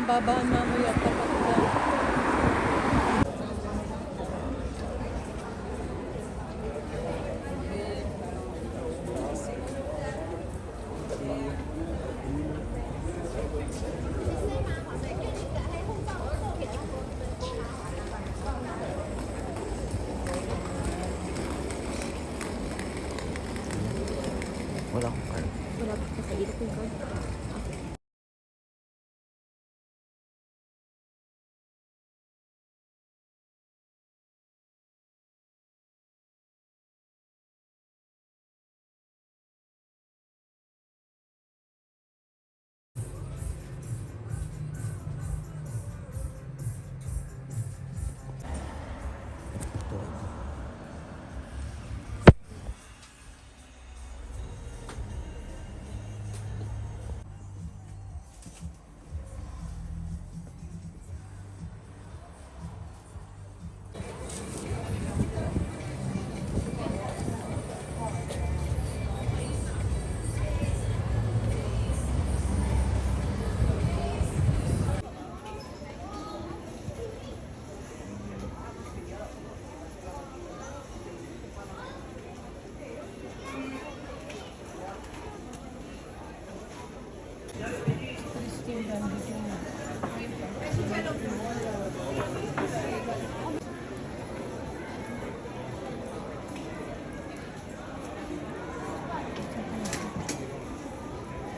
babaan mamaya tapat na. Wala akong card. Wala pa sa ilip yung card.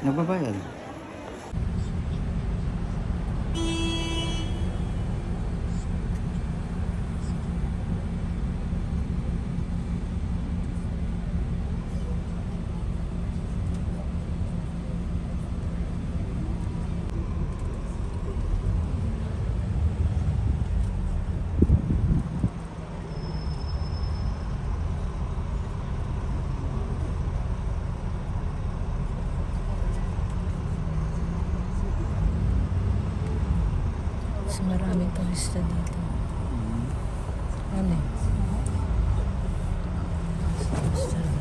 Nagbabayad. So, maraming turista dito. Ano eh? Turista lang.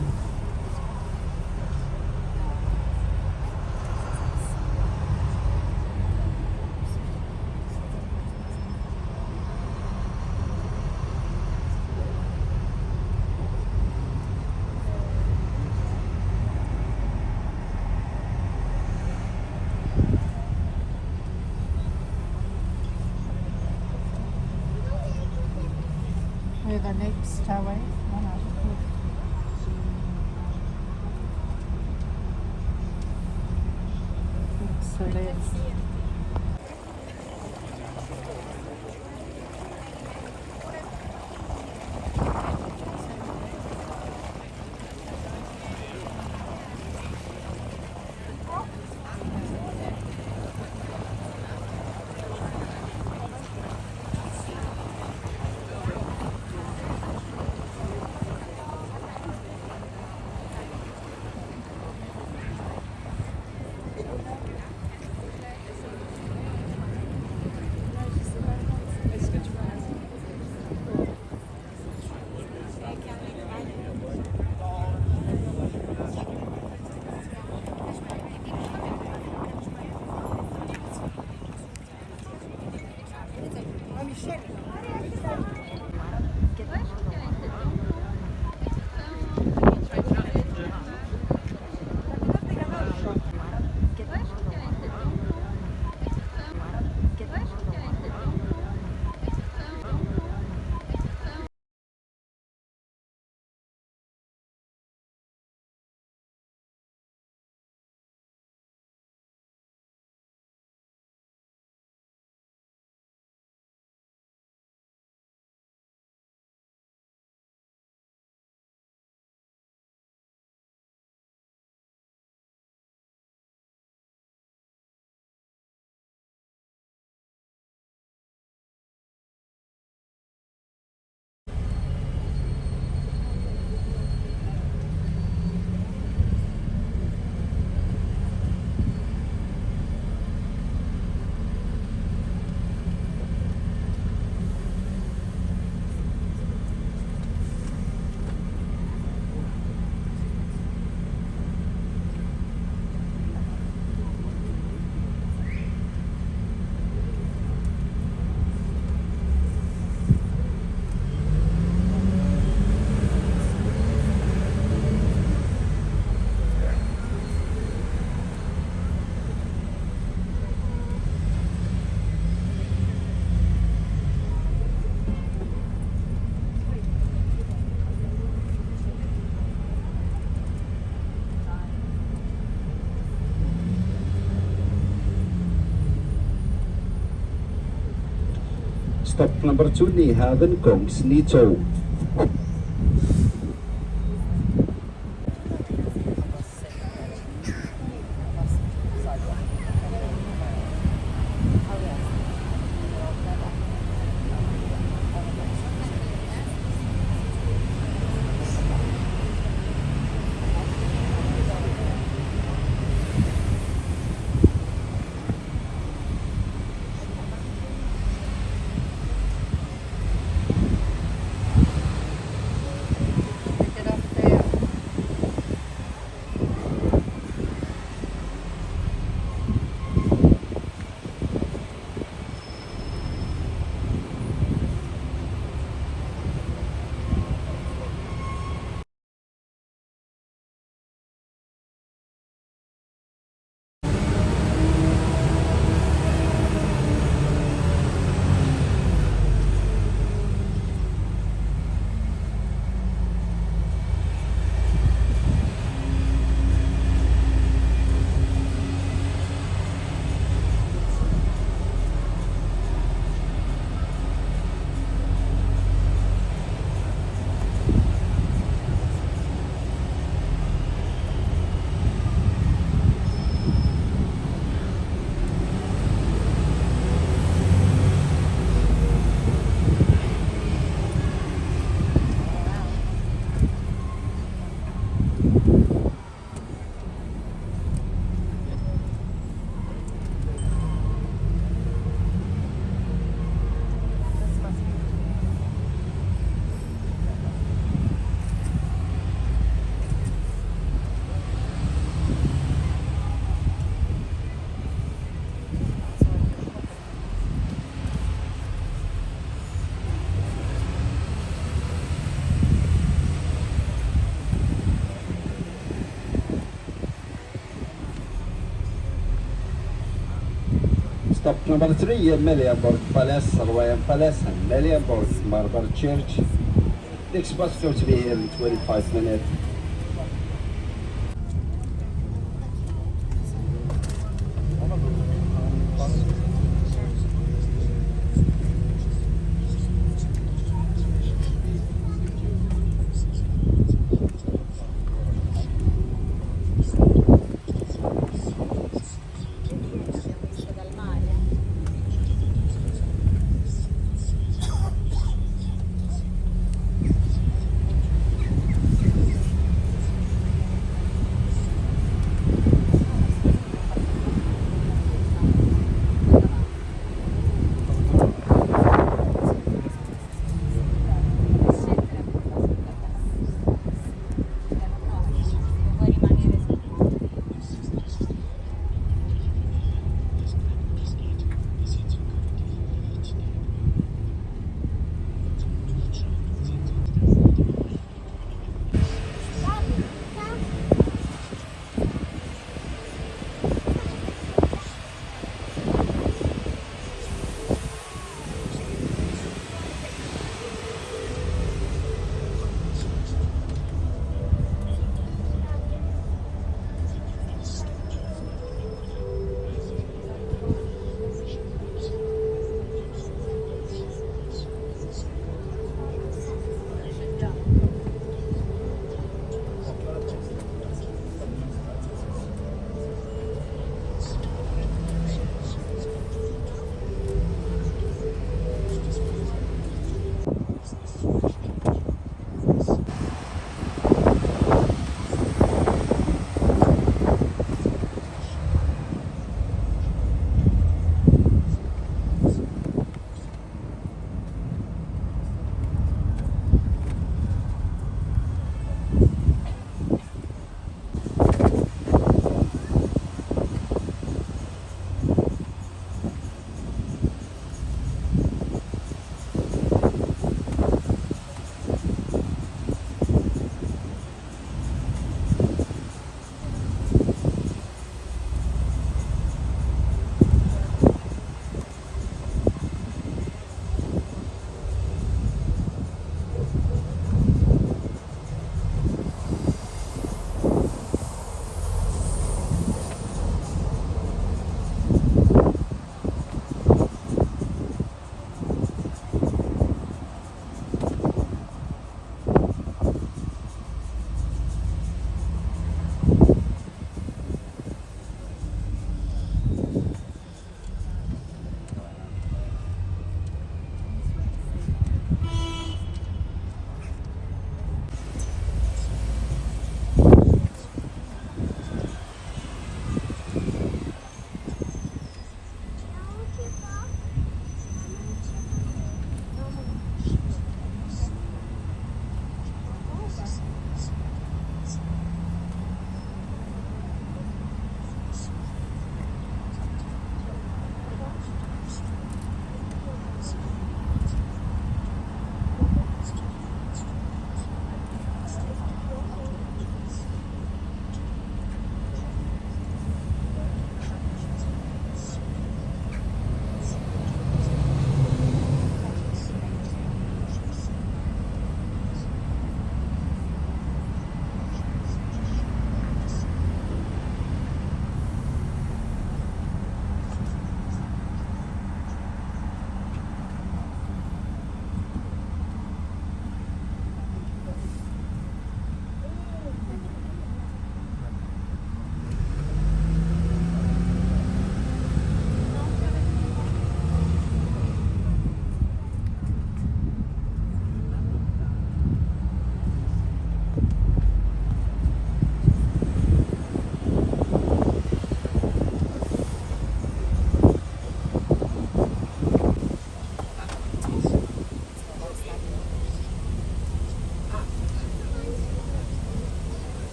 The next tower. So let's Stop number 2, Nyhaven, Kongs Nytorv. Pick it up there. Stop number 3, Meliaborg Palace, Royal Palace, and Meliaborg Marble Church. Next bus goes to be here in 25 minutes. dal mare.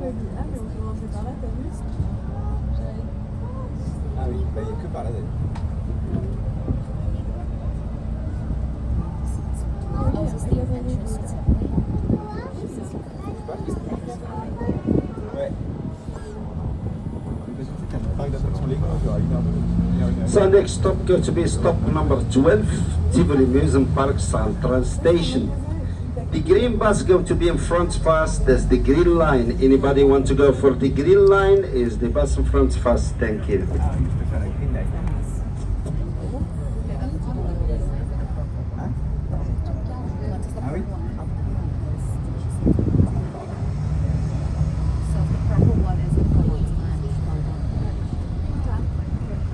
Ah oui, bah, il n'y a que par là d'ailleurs. Oh, is this the entrance to Ouais. Parce que tu sais, t'as une parc d'attractions Lego, tu auras 1h02. So next stop going to be stop number 12, Tivoli Museum Park Central Station. The green bus going to be in front of us. There's the green line. Anybody want to go for the green line? Is the bus in front of us? Thank you. Ah oui, je peux faire la green light. Hein? Ah oui? So the purple one is in Vermont time.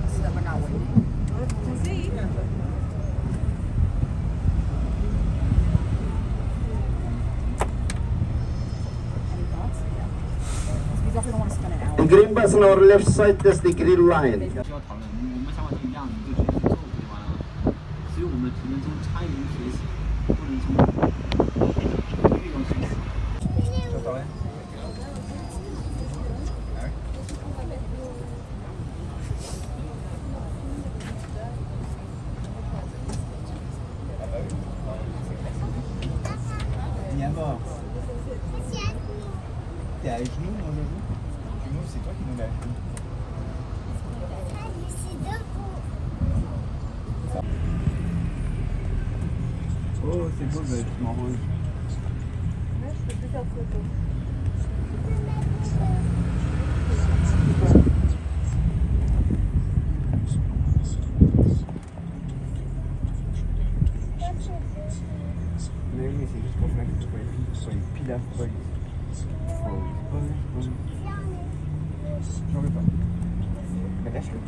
So that we're not waiting. Any thoughts? Yeah. We definitely don't want to spend an hour. The green bus on our left side. That's the green line. 需要讨论，我们想法是一样的，你就直接去做不就完了？所以我们只能从参与中学习，不能从运用学习。 J'entends rien. Ah oui? Ah bah oui. Il y a mort. T'es à genoux, mon Jojo? Genoux, c'est toi qui nous l'as à genoux. Oh, c'est beau le vêtement rouge. Mais oui, c'est juste pour faire que tu sois pile à folie. J'en veux pas. Mais lâche-le.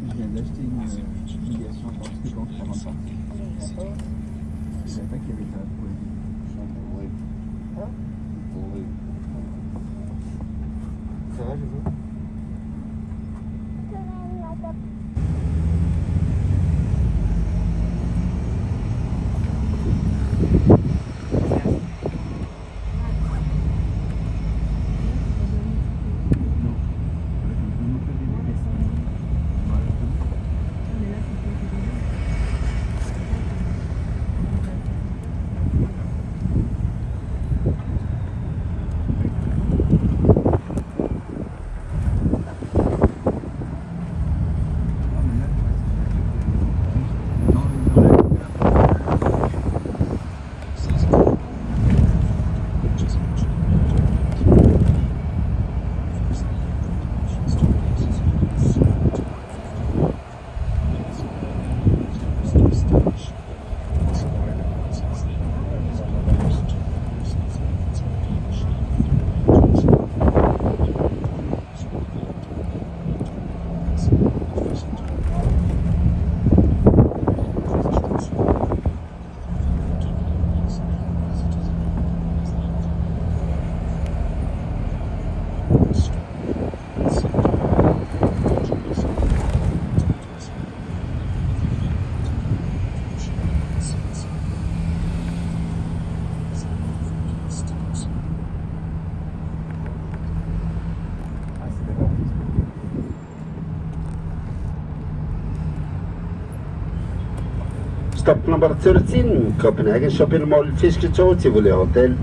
Je viens d'acheter une obligation participante pour un parc. Je savais pas qu'il y avait ça pour les Ça va, Jojo? stop number 13, Copenhagen Shopping Mall, Fisketorget, Tivoli Hotel.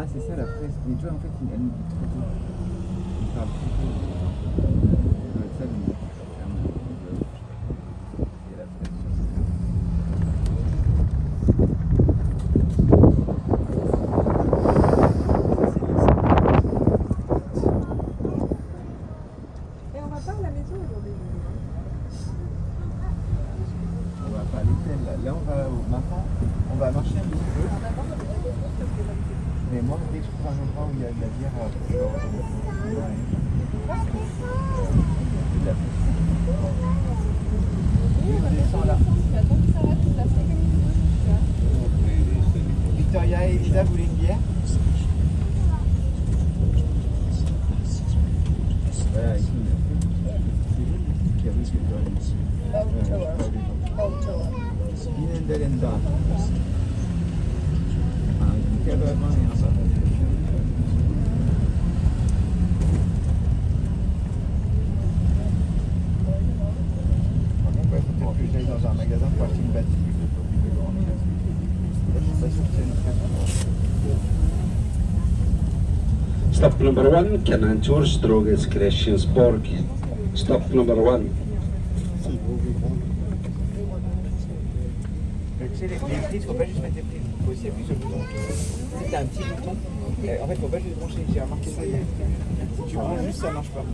Ah, c'est ça la fraise. Mais tu vois, en fait, elle nous dit trop tôt. Il parle trop tôt. Ça doit être ça, mais et la fraise Et on va pas à la maison aujourd'hui. on va pas à l'hôtel. Là, on va au matin. On va marcher un petit peu. Mais moi, dès que je trouve un endroit où il y a de la bière, je descends là. Attends que ça va, toute la 5 minutes. Voilà, ici, c'est joli, c'est joli. Boat tour. Yine derinde. Quelle heure on est ça? Par contre, il faut peut-être que j'aille dans un magasin pour acheter une batterie. Je suis pas sûr que c'est une très Stop number 1, Canal Tours, Droges Crescensborg. Stop number 1. Mais tu sais, les prises, il ne faut pas juste mettre les prises, il faut aussi appuyer sur le bouton. Tu sais, t'as un petit bouton, et en fait, il ne faut pas juste brancher, j'ai remarqué ça hier. Si tu branches juste, ça ne marche pas.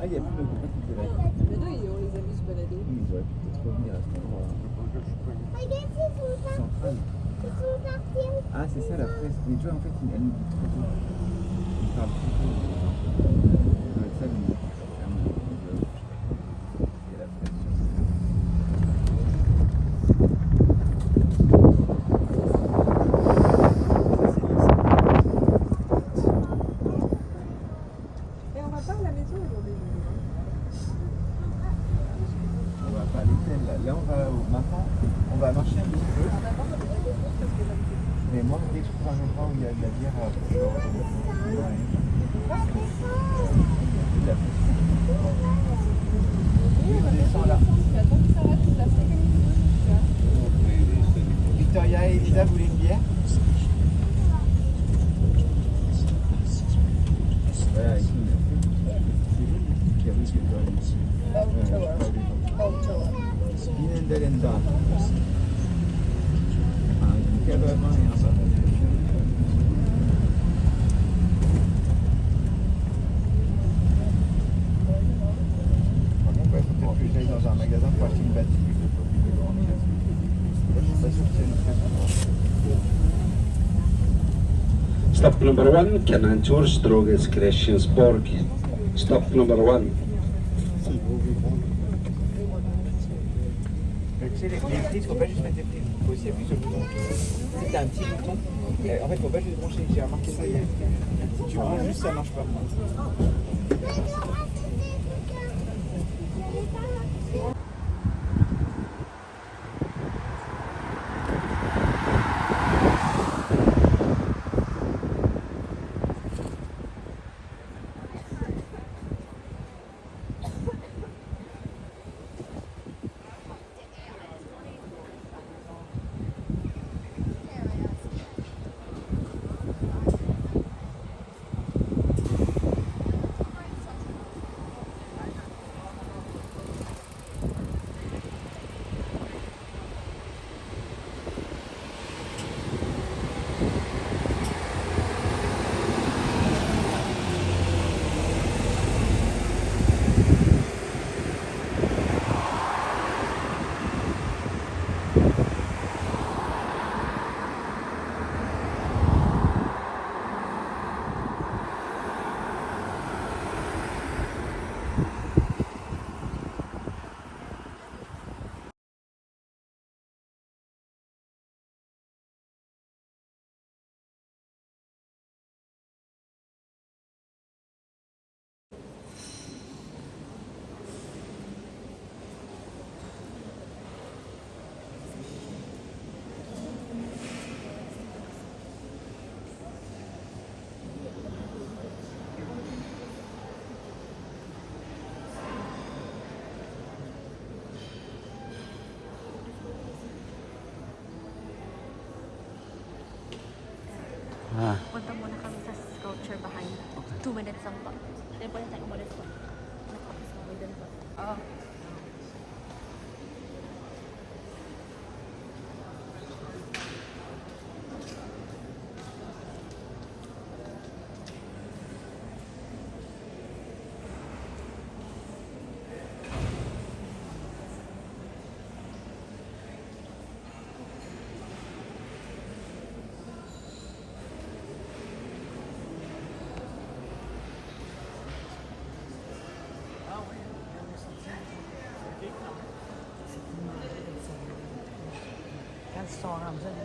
Ah, il y a plus de groupe qui dirait. Mais non, on les a vus se balader. Oui, ils auraient pu peut-être revenir à cet endroit-là. Central. Ah, c'est ça la presse. Mais tu vois, en fait, elle nous dit trop tôt. Elle parle trop tôt. Ça doit être ça, mais il y a la presse sur Et on va pas à la maison aujourd'hui. on va pas à l'hôtel là. Là, on va maintenant, on va marcher un petit peu. Mais moi, dès que je trouve un endroit où il y a de la bière à oui, on descend là. Victoria et Elisa, vous voulez une bière? Voilà, ici, c'est joli, c'est joli. Boat tour. Yine derinde. Quelle heure on est ça? Par contre, il faut peut-être que j'aille dans un magasin pour acheter une batterie. Je suis pas sûr que c'est une très Stop number 1, Canal Tours, Droges Crescensborg. Stop number 1. Mais tu sais, les prises, il ne faut pas juste mettre les prises, il faut aussi appuyer sur le bouton. Tu sais, t'as un petit bouton, et en fait, il ne faut pas juste brancher, j'ai remarqué ça hier. Si tu branches juste, ça ne marche pas. Punta muna kami sa sculpture behind. 2 minutes lang po. Then pwede tayo umalis po. Nakapis kami dun po. Oo. Restaurants and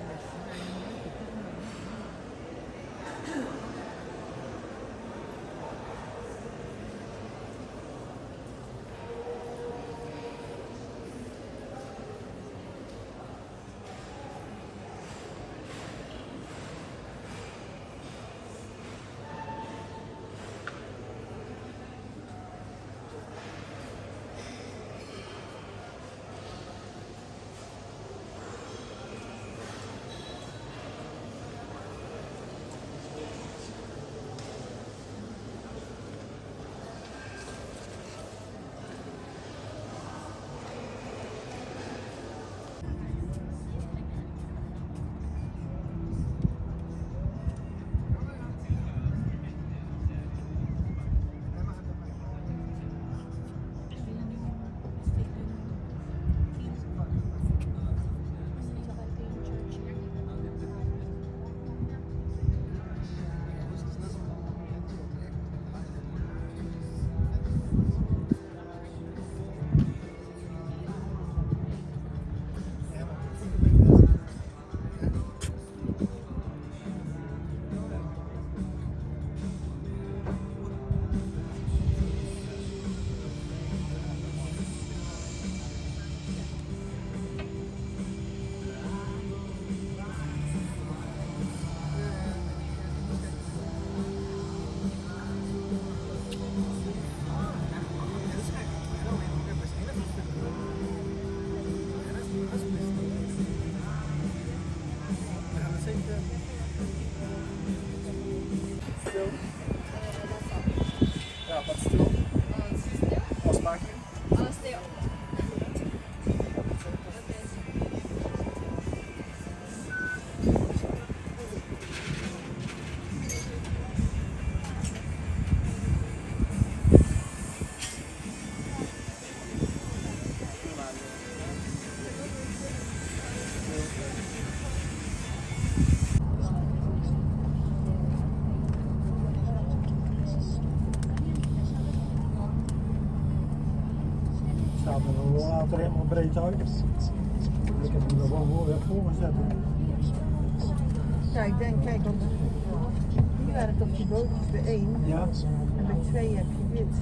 Ja, wat stil. Wat smaak je? Stil. Staat er een rollator helemaal breed uit. Ik heb hem er gewoon weer voor gezet. Ja, ik denk, kijk, want die werkt op die bovenste 1 Ja, en bij 2 heb je dit.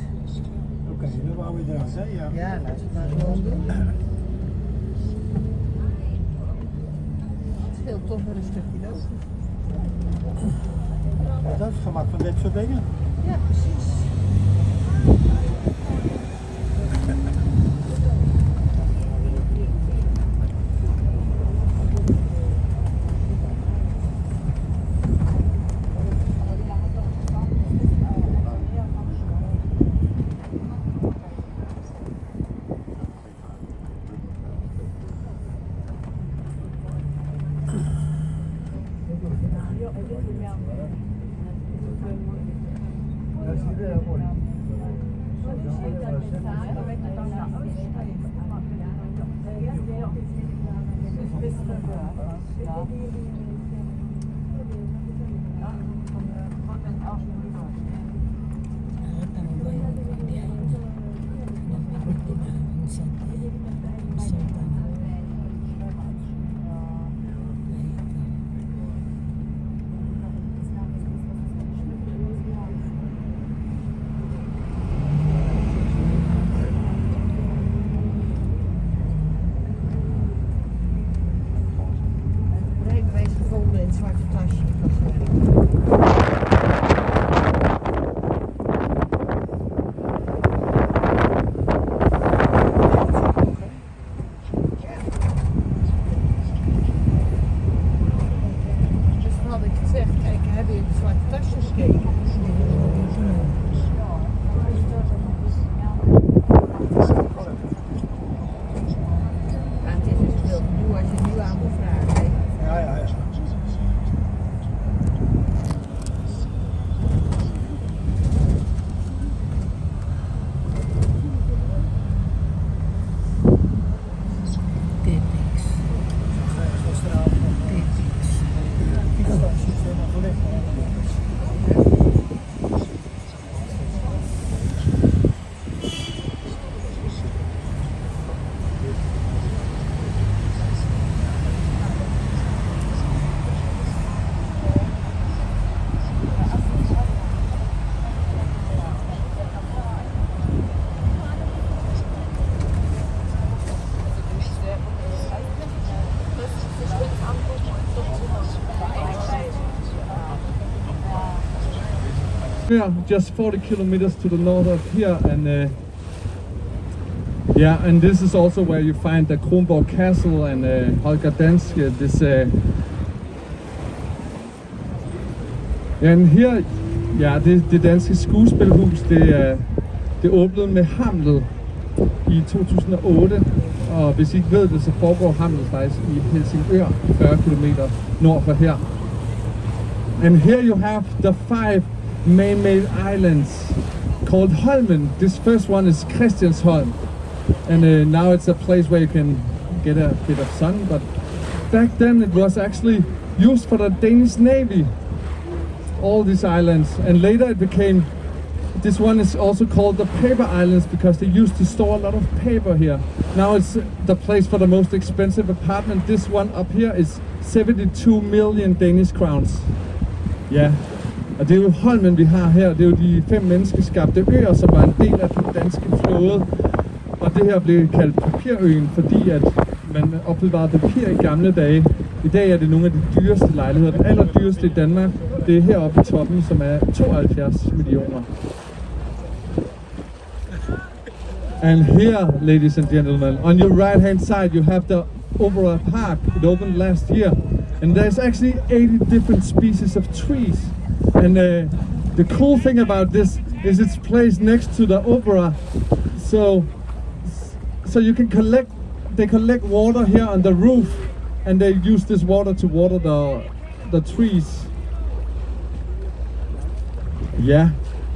oké, dan wou je eruit, hè? Ja. Ja, laat het maar gewoon doen. Het scheelt toch weer een stukje lopen. Dat is het gemak van dit soort dingen. Ja, precies. Dat is hier heel mooi. Rijbewijs gevonden in het zwarte tasje. Færd, just 40 kilometers to the north of here, and yeah, and this is also where you find the Kronborg Castle and Holger Danske. This and here, ja, det danske skuespilhus, det åbnede med Hamlet i 2008, og hvis I ikke ved det, så foregår Hamlet faktisk i Helsingør, 40 km nord for her. And here you have the 5 man-made islands called Holmen. This first one is Christiansholm, and now it's a place where you can get a bit of sun, but back then it was actually used for the Danish Navy, all these islands, and later it became, this one is also called the Paper Islands because they used to store a lot of paper here. Now it's the place for the most expensive apartment. This one up here is 72 million Danish crowns. Ja, og det er jo Holmen, vi har her. Det er jo de 5 menneskeskabte øer, som var en del af den danske flåde. Og det her blev kaldt Papirøen, fordi at man opbevarede papir i gamle dage. I dag er det nogle af de dyreste lejligheder. Den allerdyreste i Danmark, det er heroppe i toppen, som er 72 millioner. And here, ladies and gentlemen, on your right hand side you have the Opera Park. It opened last year, and there's actually 80 different species of trees. And the cool thing about this is it's placed next to the opera, so you can collect water here on the roof, and they use this water to water the trees. Ja,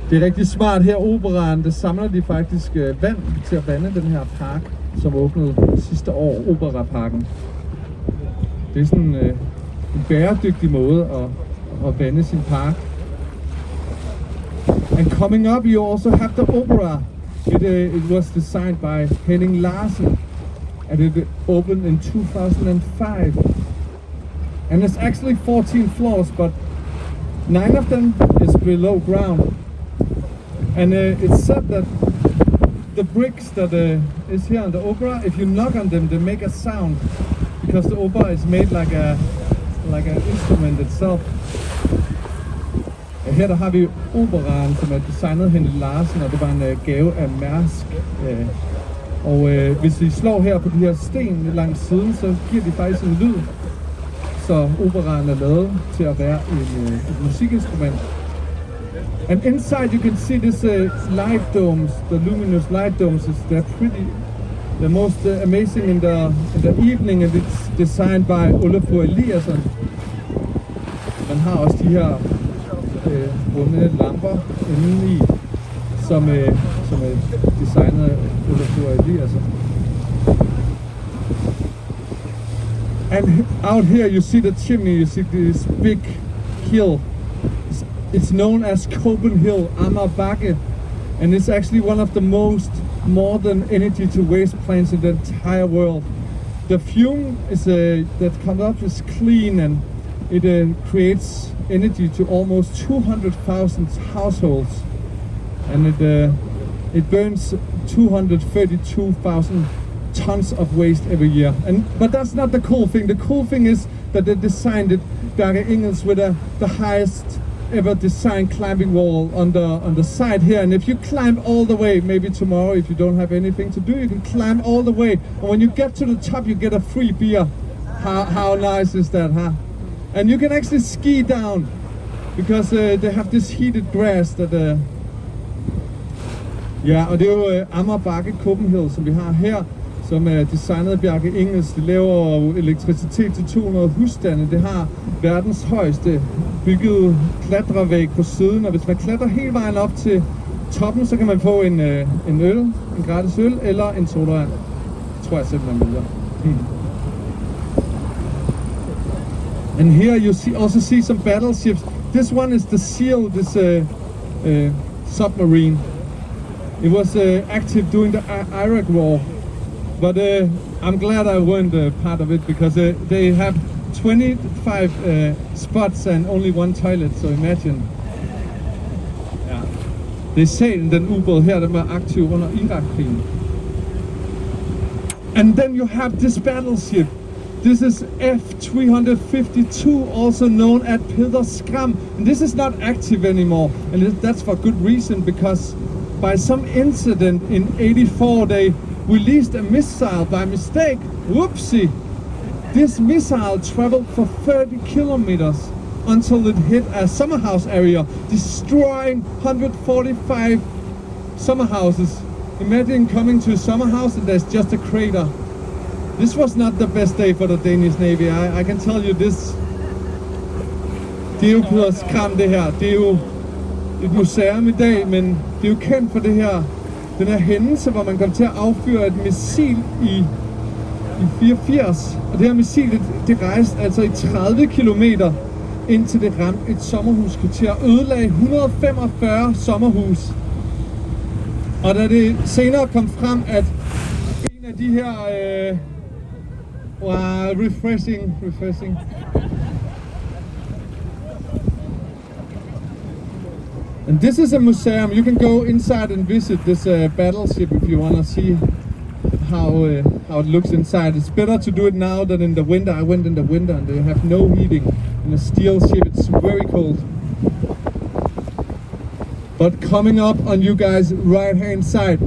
det er rigtig smart her. Operaen, det samler de faktisk vand til at vande den her park, som åbnede sidste år, Operaparken. Det er sådan en bæredygtig måde at vande sin park. And coming up, you also have the opera. It was designed by Henning Larsen, and it opened in 2005. And it's actually 14 floors, but 9 of them is below ground. And it's said that the bricks that is here on the opera, if you knock on them, they make a sound, because the opera is made like an instrument itself. Her der har vi operaen, som er designet Henning Larsen, og det var en gave af Mærsk. Og hvis I slår her på de her sten langs siden, så giver de faktisk en lyd. Så operaen er lavet til at være et musikinstrument. And inside you can see this light domes, the luminous light domes. They're most amazing in the evening, and it's designed by Olafur Eliasson. Man har også de her runde lamper inde i, som er designet af Olafur Eliasson. And out here you see the chimney, you see this big hill. It's known as Copenhagen, Amagerbakke, and it's actually one of the most modern energy to waste plants in the entire world. The fume is that comes up is clean, and it creates energy to almost 200,000 households, and it burns 232,000 tons of waste every year. But that's not the cool thing. The cool thing is that they designed it, Bjarke Ingels, with the highest ever designed climbing wall on the side here. And if you climb all the way, maybe tomorrow, if you don't have anything to do, you can climb all the way. And when you get to the top, you get a free beer. How nice is that, huh? And you can actually ski down, because they have this heated grass that ja, og det er jo Amagerbakke Copenhagen, som vi har her, som er designet af Bjarke Ingels. Det laver elektricitet til 200 husstande. Det har verdens højeste bygget klatrevæg på siden, og hvis man klatrer hele vejen op til toppen, så kan man få en øl, en gratis øl, eller en sodavand. Det tror jeg simpelthen vil. And here you also see some battleships. This one is the Seal, this submarine. It was active during the Iraq War, but I'm glad I weren't part of it, because they have 25 spots and only one toilet, so imagine. Ja. Det er sagen, den ubåd her, den var aktiv under Irak-krigen. And then you have this battleship. This is F352, also known as Peder Skram. And this is not active anymore, and that's for good reason, because by some incident in '84 they released a missile by mistake. Whoopsie! This missile traveled for 30 kilometers until it hit a summer house area, destroying 145 summer houses. Imagine coming to a summer house and there's just a crater. This was not the best day for the Danish Navy, I can tell you this. Det er jo Peder Skram, det her. Det er jo et museum i dag, men det er jo kendt for det her. Den her hændelse, hvor man kom til at affyre et missil i 84. Og det her missil, det rejste altså i 30 kilometer, indtil det ramte et sommerhuskvarter og ødelagde 145 sommerhus. Og da det senere kom frem, at en af de her refreshing. And this is a museum. You can go inside and visit this battleship if you want to see how it looks inside. It's better to do it now than in the winter. I went in the winter and they have no heating. In a steel ship, it's very cold. But coming up on you guys' right hand side.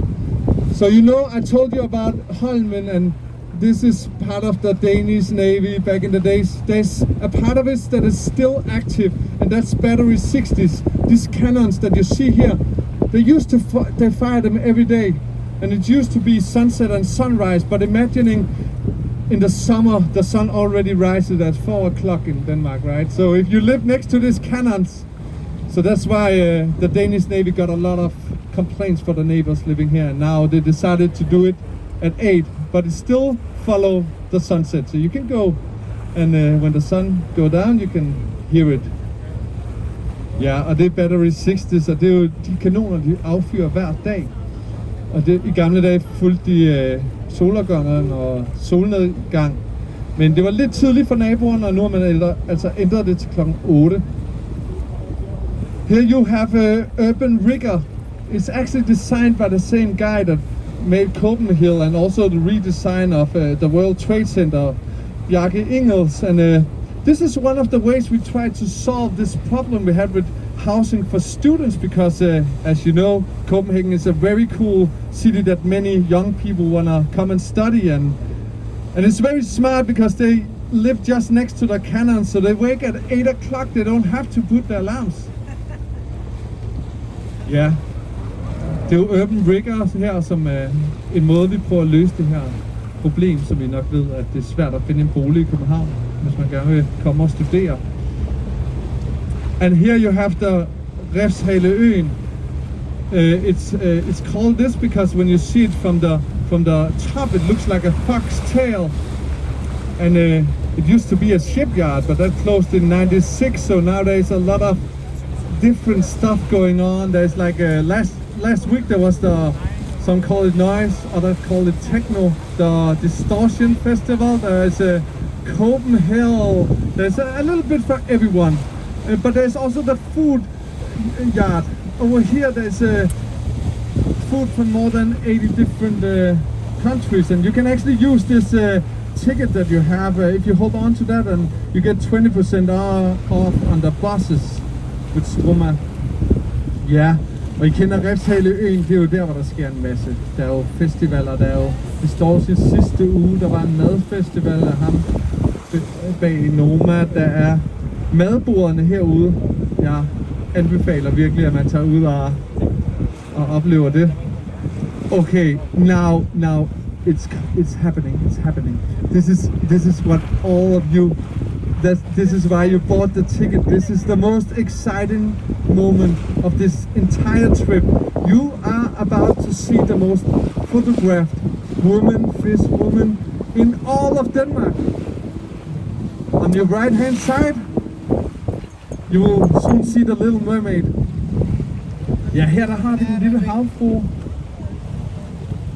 So you know I told you about Holmen, and this is part of the Danish Navy back in the days. There's a part of it that is still active, and that's battery 60s. These cannons that you see here, they used to they fire them every day, and it used to be sunset and sunrise. But imagining in the summer, the sun already rises at 4 o'clock in Denmark, right? So if you live next to these cannons, so that's why the Danish Navy got a lot of complaints for the neighbors living here. And now they decided to do it at 8, but it still follow the sunset. So you can go, and when the sun go down, you can hear it. Ja, og det er battery 60s, og det er jo de kanoner, de affyrer hver dag. Og det, i gamle dage fulgte de solopgangen og solnedgang. Men det var lidt tidligt for naboerne, og nu har man altså ændret det til klokken 8. Here you have a urban rigger. It's actually designed by the same guy that made Copenhagen, and also the redesign of the World Trade Center, Bjarke Ingels. And this is one of the ways we try to solve this problem we had with housing for students, because as you know, Copenhagen is a very cool city that many young people want to come and study, and it's very smart because they live just next to the cannon, so they wake at 8 o'clock, they don't have to put their alarms. Ja, det er jo Urban Rigger her, som en måde vi prøver at løse det her problem, som vi nok ved, at det er svært at finde en bolig i København, hvis man gerne vil komme og studere. And here you have the Refshaleøen. It's called this because when you see it from the top, it looks like a fox tail. And it used to be a shipyard, but that closed in '96. So now there's a lot of different stuff going on. There's like last week there was some call it noise, others call it techno, the Distortion Festival. There's a Copenhagen. There's a little bit for everyone. But there's also the food yard. Over here there's food from more than 80 different countries, and you can actually use this ticket that you have. If you hold on to that, and you get 20% off on the buses with Stroma. Ja, og I kender Refshaleøen, det er jo der, hvor der sker en masse. Der er jo festivaler, der er jo Distortion sidste uge, der var en madfestival af ham bag Noma, der er madbordene herude. Jeg anbefaler virkelig, at man tager ud og oplever det. Okay, now it's happening. This is what all of you, this is why you bought the ticket. This is the most exciting moment of this entire trip. You are about to see the most photographed fish woman in all of Denmark. On your right hand side, you will soon see the Little Mermaid. Ja, her der har vi den lille havfrue.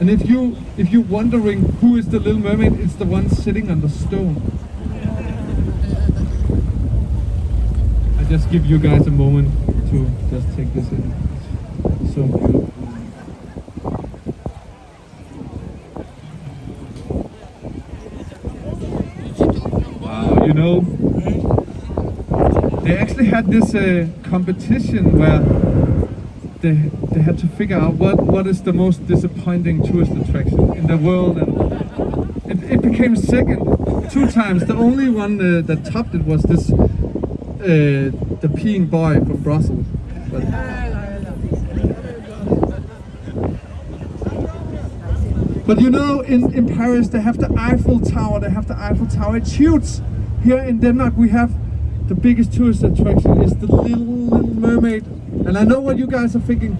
And if you're wondering who is the Little Mermaid, it's the one sitting on the stone. I just give you guys a moment to just take this in. It's so beautiful. you know. They actually had this competition where they had to figure out what is the most disappointing tourist attraction in the world, and it became second 2 times. The only one that topped it was this the peeing boy from Brussels. But you know, in Paris they have the Eiffel Tower. It's huge. Here in Denmark we have the biggest tourist attraction is the little mermaid. And I know what you guys are thinking.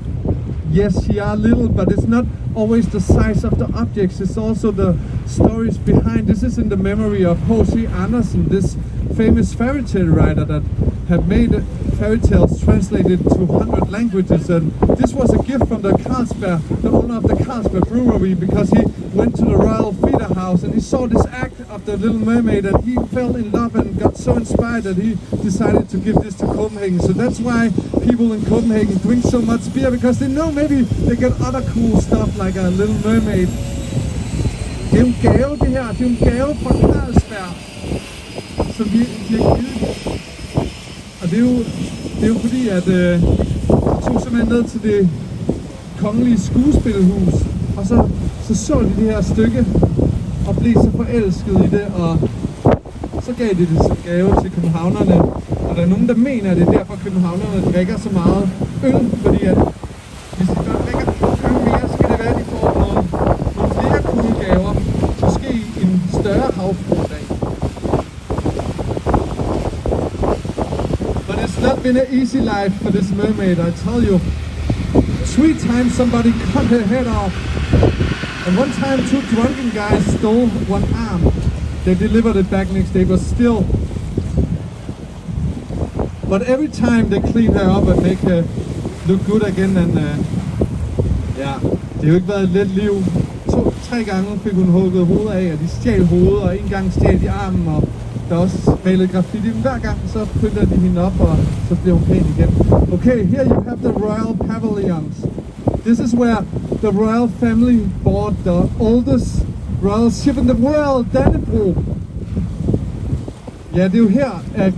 Yes, she are little, but it's not always the size of the objects. It's also the stories behind. This is in the memory of H.C. Andersen, this famous fairy tale writer that have made fairy tales translated to 100 languages. And this was a gift from the Carlsberg, the owner of the Carlsberg brewery, because he went to the Royal Theatre House and he saw this act of the Little Mermaid and he fell in love and got so inspired that he decided to give this to Copenhagen. So that's why people in Copenhagen drink so much beer, because they know maybe they get other cool stuff like a Little Mermaid. Det er en gave det her, det er en gave fra Carlsberg, som vi har givet. Og det er jo fordi, at jeg tog simpelthen ned til det kongelige skuespilhus, og så de det her stykke, og blev så forelsket i det, og så gav de det som gave til københavnerne. Og der er nogen, der mener, at det er derfor, københavnerne drikker så meget øl, fordi at hvis de bare drikker mere, så kan det være, at de får nogle flere cool gaver. Måske en større havfruedag. It's not been an easy life for this mermaid, I tell you. 3 times somebody cut her head off. And one time 2 drunken guys stole one arm. They delivered it back next day, but still. But every time they clean her up and make her look good again, and ja, det har jo ikke været et let liv. 2-3 gange fik hun hugget hovedet af, og de stjal hovedet, og en gang stjal de armen, og der er også malet graffiti. Hver gang så pynter de hende op, og så bliver hun pæn igen. Okay, here you have the Royal Pavilions. This is where the royal family bought the oldest royal ship in the world, Dannebro. Ja, det er jo her, at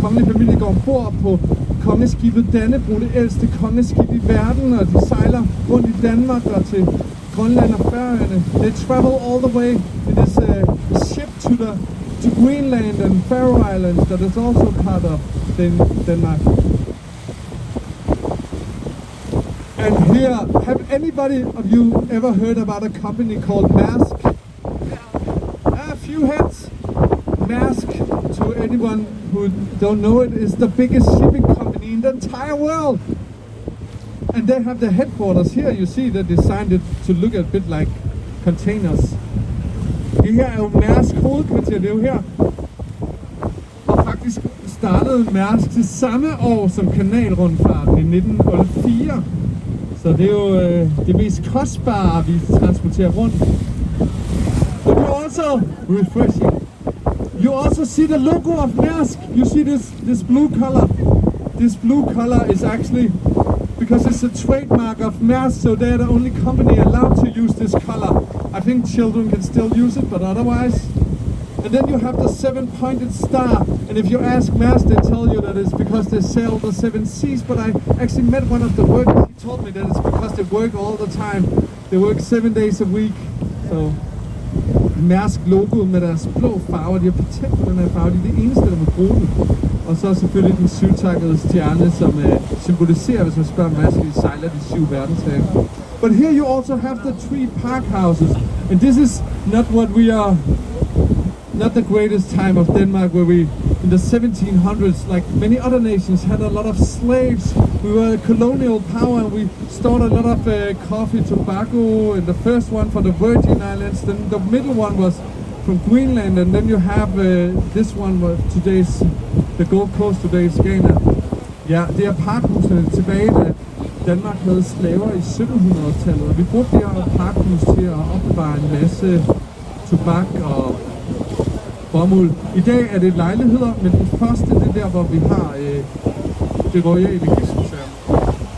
kongelige familie går ombord på kongeskibet Dannebro, det ældste kongeskib i verden, og de sejler rundt i Danmark og til Grønland og Færøerne. They travel all the way in this ship to Greenland and Faroe Islands, that is also part of Denmark. And here, have anybody of you ever heard about a company called Maersk? A few heads. Maersk, to anyone who don't know it, is the biggest shipping company in the entire world. And they have their headquarters here. You see, they designed it to look a bit like containers. Det her er jo Mærsk hovedkvarter, det er jo her. Og faktisk startede Mærsk til samme år som kanalrundfarten i 1904. Så det er jo det mest kostbare, vi transporterer rundt. But you also refreshing. You also see the logo of Mærsk. You see this blue color. This blue color is actually because it's a trademark of Mærsk, so they're the only company allowed to use this color. I think children can still use it, but otherwise. And then you have the 7-pointed star, and if you ask Mærsk, they tell you that it's because they sail the 7 seas, but I actually met one of the workers, he told me that it's because they work all the time. They work 7 days a week. So Mærsk logo med deres blå farver, de har patent på den her farve, de er det eneste, der må bruge den. Og så selvfølgelig den 7-takkede stjerne, som symboliserer, hvis man spørger Mærsk, de sejler de 7 verdenshave. But here you also have the 3 park houses, and this is not what we are, not the greatest time of Denmark, where we, in the 1700s, like many other nations, had a lot of slaves. We were a colonial power, and we stored a lot of coffee, tobacco, and the first one for the Virgin Islands, then the middle one was from Greenland, and then you have this one, today's, the Gold Coast, today's Ghana. Ja, det er parkhusene tilbage, da Danmark havde slaver i 1700-tallet, og vi brugte det her parkhus til at opbevare en masse tobak og bomuld. I dag er det lejligheder, men den første, det er der, hvor vi har det royale gipsmuseum.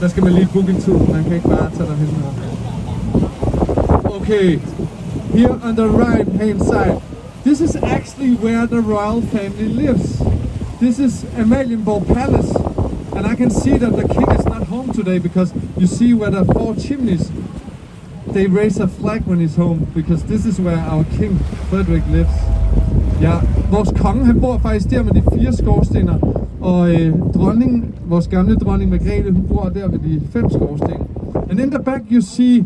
Der skal man lige booke en tur, man kan ikke bare tage derhen her. Okay, here on the right hand side, This is actually where the royal family lives. This is Amalienborg Palace, and I can see that the king is not home today because you see where the 4 chimneys, they raise a flag when he's home, because this is where our king Frederick lives. Ja, vores konge, han bor faktisk der med de 4 skorstener, og dronningen, vores gamle dronning Margrethe, hun bor der ved de 5 skorstener. And in the back you see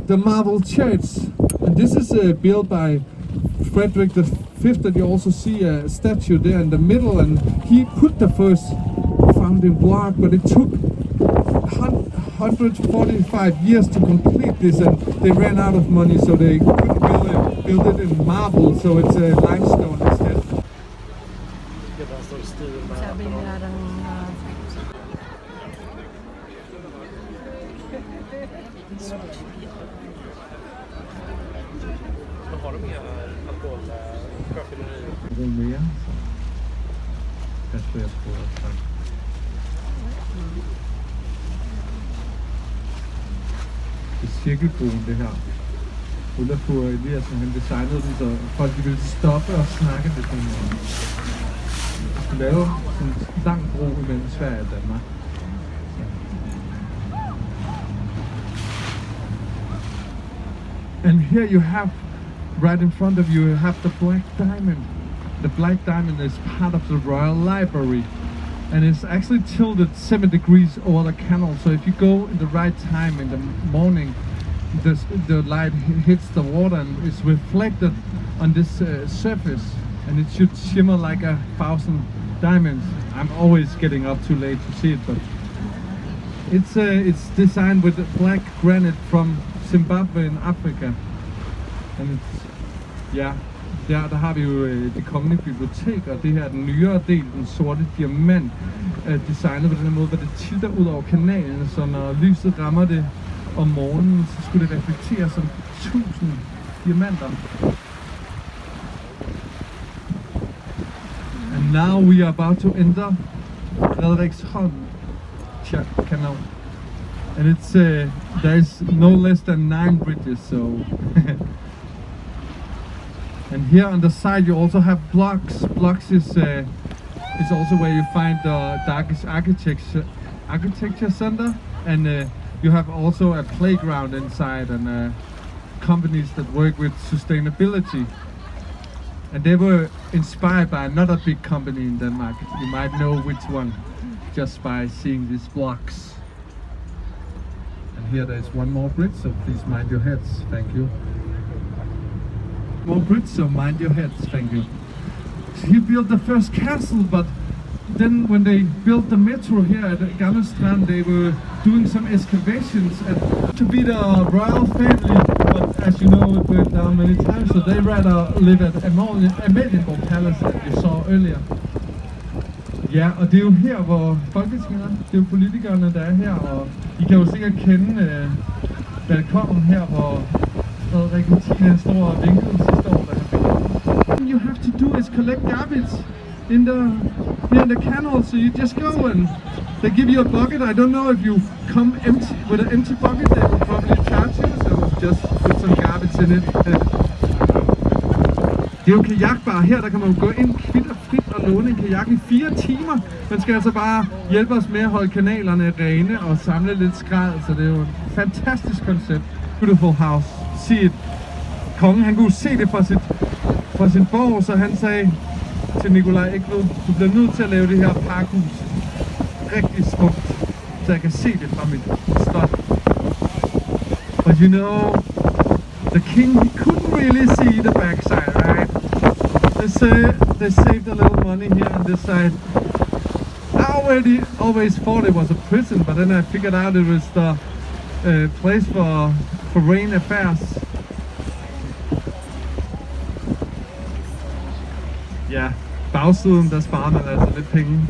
the marble church, and this is built by Frederick the Fifth, and you also see a statue there in the middle, and he put the first founding block, but it took 145 years to complete this, and they ran out of money, so they couldn't build it in marble, so it's limestone instead. Sabi nila ng Mere. Pas jeg på at det er cirkelbroen, det her. Olafur Eliassen, han designede den, så folk ville stoppe og snakke det sådan. Man skulle lave sådan en lang bro imellem Sverige og Danmark. And here you have, right in front of you, you have the Black Diamond. The Black Diamond is part of the Royal Library, and it's actually tilted 7 degrees over the canal. So if you go in the right time in the morning, the light hits the water and is reflected on this surface, and it should shimmer like 1,000 diamonds. I'm always getting up too late to see it, but it's designed with black granite from Zimbabwe in Africa, and it's, ja, der har vi jo det kongelige bibliotek, og det her er den nyere del, den sorte diamant, designet på den her måde, hvor det tilter ud over kanalen, så når lyset rammer det om morgenen, så skulle det reflektere som 1000 diamanter. And now we are about to enter Frederiksholm Canal. And it's there's no less than 9 bridges, so and here on the side you also have blocks. Blocks is also where you find the Darkish architecture center, and you have also a playground inside, and companies that work with sustainability. And they were inspired by another big company in Denmark. You might know which one just by seeing these blocks. And here there is one more bridge, so please mind your heads. Thank you. More bridge, so mind your heads. Thank you. He built the first castle, but then when they built the metro here at Gamle Strand, they were doing some excavations to be the royal family, but as you know, it burnt down many times, so they rather live at Amalienborg Palace, that you saw earlier. Ja, og det er jo her, hvor folketinget er. Det er jo politikerne, der er her, og I kan jo sikkert kende balkongen her, hvor Frederik Martin står og vinker sidste år, da han fik. All you have to do is collect garbage here in the canal, so you just go and they give you a bucket. I don't know if you come empty with an empty bucket, they will probably charge you, so just put some garbage in it. Det er jo kajakbar. Her der kan man jo gå ind kvit og frit og låne en kajak i 4 timer. Man skal altså bare hjælpe os med at holde kanalerne rene og samle lidt skrald, så det er jo et fantastisk koncept. Beautiful house. See it. Kongen, han kunne se det fra sin borg, så han sagde til Nikolaj Ekved, du bliver nødt til at lave det her parkhus rigtig smukt, så jeg kan se det fra mit slot. But you know, the king, he couldn't really see the backside, right? They saved a little money here on this side. I always thought it was a prison, but then I figured out it was the place for foreign affairs. Ja, bagsiden, der sparer man altså lidt penge.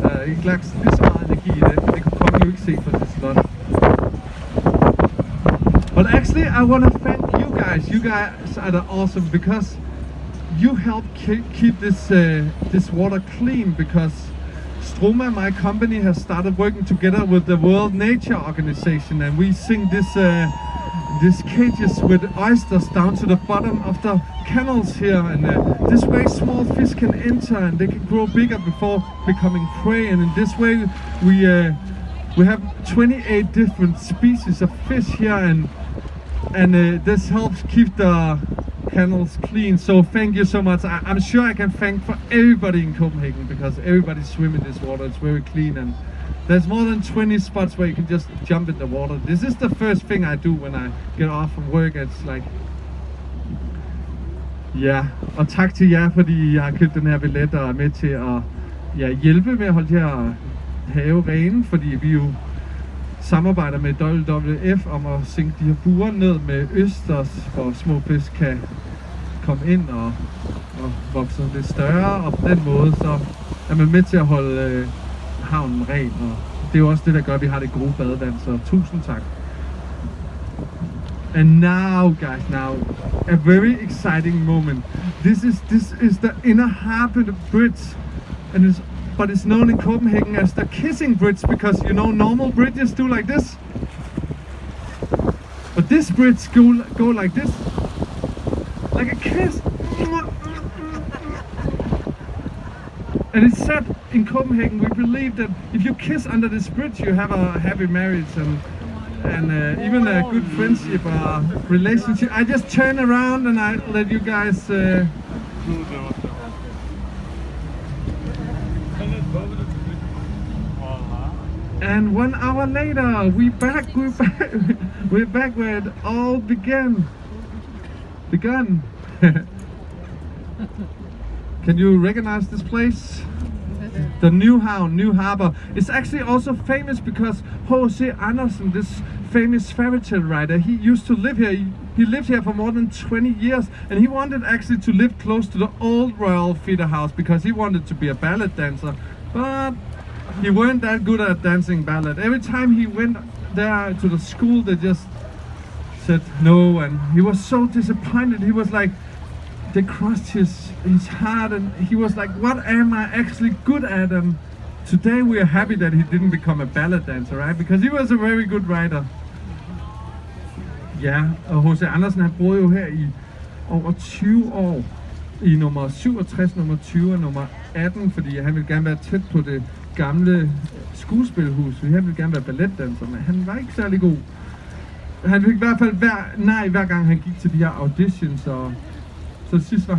Der er ikke lagt lige så meget energi i det. Det kunne kongen jo ikke se fra det slot. But actually, I want to thank you guys. You guys are awesome because you help keep this water clean, because Stroma, my company, has started working together with the World Nature Organization, and we sing this these cages with oysters down to the bottom of the canals here, and this way small fish can enter and they can grow bigger before becoming prey. And in this way we have 28 different species of fish here, and this helps keep the canals clean. So thank you so much. I'm sure I can thank for everybody in Copenhagen, because everybody swim in this water. It's very clean, and there's more than 20 spots where you can just jump in the water. This is the first thing I do when I get off from work. It's like, ja, og tak til jer, fordi jeg har købt den her billet og er med til at hjælpe med at holde de her have rene, fordi vi jo samarbejder med WWF om at sænke de her buer ned med østers, hvor små fisk kan komme ind og vokse lidt større, og på den måde så er man med til at holde havnen ren, og det er jo også det, der gør, at vi har det gode badevand, så tusind tak. And now, guys, a very exciting moment. This is the inner harbor bridge, and but it's known in Copenhagen as the kissing bridge, because you know normal bridges do like this, but this bridge go like this, like a kiss. And it's said in Copenhagen, we believe that if you kiss under this bridge, you have a happy marriage and even a good friendship or relationship. I just turn around and I let you guys. And 1 hour later, we're back where it all begun. Can you recognize this place? The New Harbor. It's actually also famous because H.C. Andersen, this famous fairy tale writer, he used to live here. He lived here for more than 20 years, and he wanted actually to live close to the old royal theater house because he wanted to be a ballet dancer, but he weren't that good at dancing ballet. Every time he went there to the school, they just said no, and he was so disappointed. He was like, they crushed his heart, and he was like, what am I actually good at? And today we are happy that he didn't become a ballet dancer, right? Because he was a very good writer. Ja, og H.C. Andersen, han boede jo her i over 20 år, i nummer 67, nummer 20 og nummer 18, fordi han ville gerne være tæt på det gamle skuespilhus. Han ville gerne være balletdanser, men han var ikke særlig god. Han fik i hvert fald hver gang han gik til de her auditions, og så sidst var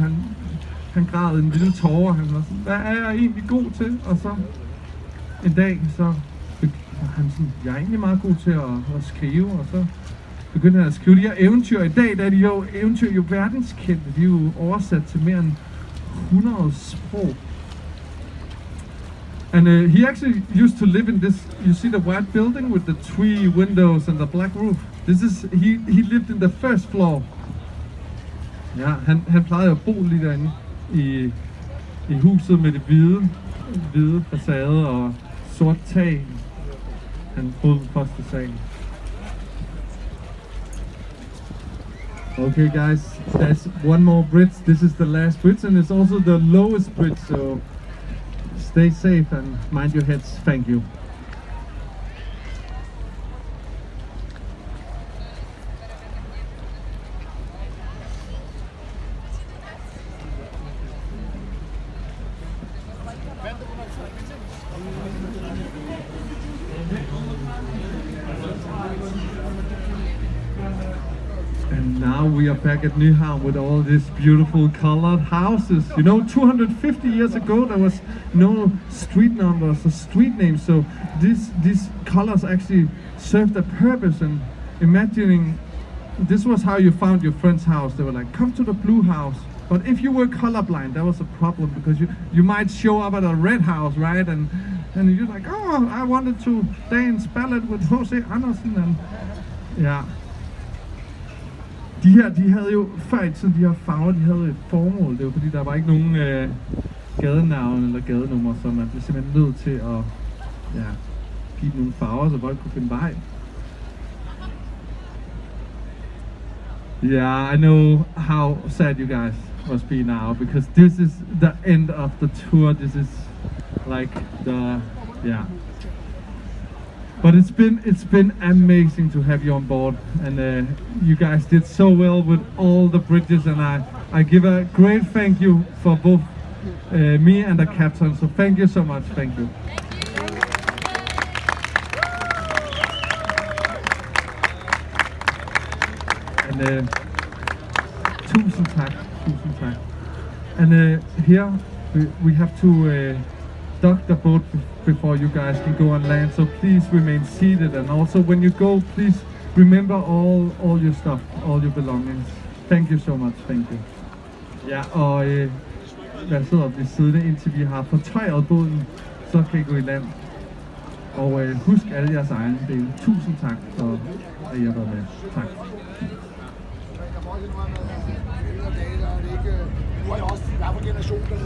han græd en lille tårer. Han var sådan, hvad er jeg egentlig god til? Og så en dag, så var han sådan, jeg er egentlig meget god til at skrive, og så begyndte han at skrive de her eventyr. I dag der er de jo eventyr jo verdenskendte. De er jo oversat til mere end 100 sprog. And he actually used to live in this, you see the white building with the 3 windows and the black roof. He lived in the first floor. Ja, han plejede at bo lige derinde i huset med det hvide facade og sort tag. Han boede på første sal. Okay guys, there's one more bridge. This is the last bridge, and it's also the lowest bridge, so stay safe and mind your heads. Thank you. And now we are back at Nyhavn with all these beautiful colored houses. You know, 250 years ago there was no street numbers or street names, so these colors actually served a purpose. And imagining this was how you found your friend's house. They were like, come to the blue house. But if you were colorblind, that was a problem, because you might show up at a red house, right? And you're like, oh, I wanted to dance ballet with H.C. Andersen. And yeah. De havde jo før i tiden, de her farver, de havde et formål. Det var fordi, der var ikke nogen gadenavn eller gadenummer, så man blev simpelthen nødt til at give nogle farver, så folk kunne finde vej. Yeah, I know how sad you guys must be now, because this is the end of the tour. This is like the, But it's been amazing to have you on board, and you guys did so well with all the bridges, and I give a great thank you for both me and the captain. So thank you so much. Thank you. And tusind tak. And here we have to dock the boat before you guys can go on land, so please remain seated, and also when you go, please remember all your stuff, all your belongings. Thank you so much. Thank you. Ja, og vær sød og bliv siddende, indtil vi har fortøjet båden, så kan I gå i land. Og husk alle jeres egne dele. Tusind tak for at I har været med. Tak. Nu er jeg også i hvert fald generation, der